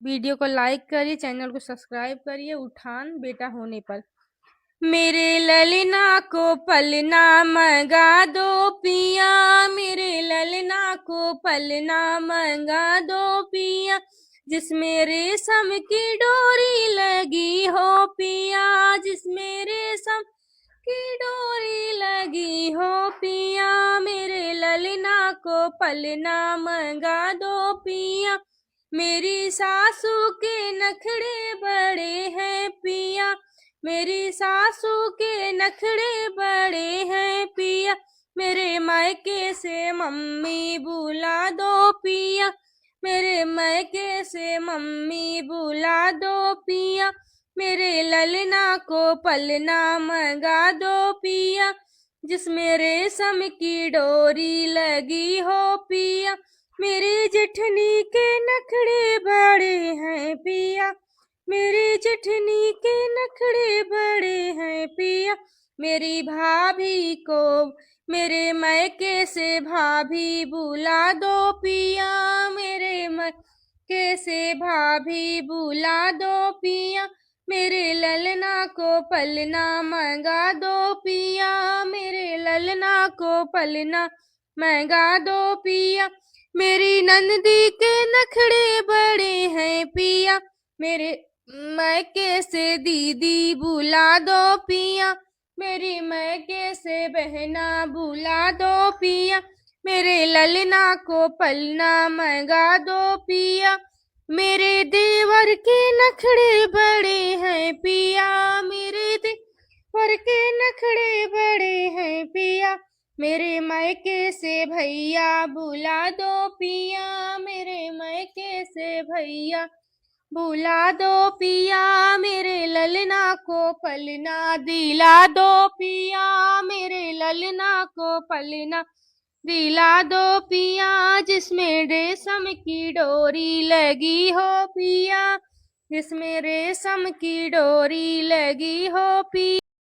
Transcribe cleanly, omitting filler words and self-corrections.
Video को like करिए, channel को सब्सक्राइब करिए। उठान बेटा होने पर। मेरे ललना को पलना मंगा दो पिया, मेरे ललना को पलना मंगा दो पिया, जिसमें रेशम की डोरी लगी हो पिया, जिसमें रेशम की डोरी लगी हो पिया, मेरे ललना को पलना मंगा दो पिया। मेरी सासू के नखरे बड़े हैं पिया, मेरी सासू के नखरे बड़े हैं पिया, मेरे मायके से मम्मी बुला दो पिया, मेरे मायके से मम्मी बुला दो पिया, मेरे ललना को पलना मंगा दो पिया, जिसमें रेशम की डोरी लगी हो पिया। मेरी जेठनी के नखरे बड़े हैं पिया, मेरी जेठनी के नखरे बड़े हैं पिया, मेरी भाभी को मेरे मायके से भाभी बुला दो पिया, मेरे मायके से भाभी बुला दो पिया, मेरे ललना को पलना मंगा दो पिया, मेरे ललना को पलना मंगा दो पिया। मेरी नंदी के नखरे बड़े हैं पिया, मेरे मायके से दीदी बुला दो पिया, मेरी मायके से बहना बुला दो पिया, मेरे ललना को पलना मंगा दो पिया। मेरे देवर के नखरे बड़े हैं पिया, मेरे देवर के नखरे बड़े हैं पिया, मेरे मायके से भैया बुला दो पिया, मेरे मायके से भैया बुला दो पिया, मेरे ललना को पलना दिला दो पिया, मेरे ललना को पलना दिला दो पिया, जिसमें रेशम की डोरी लगी हो पिया, जिसमें रेशम की डोरी लगी हो पिया।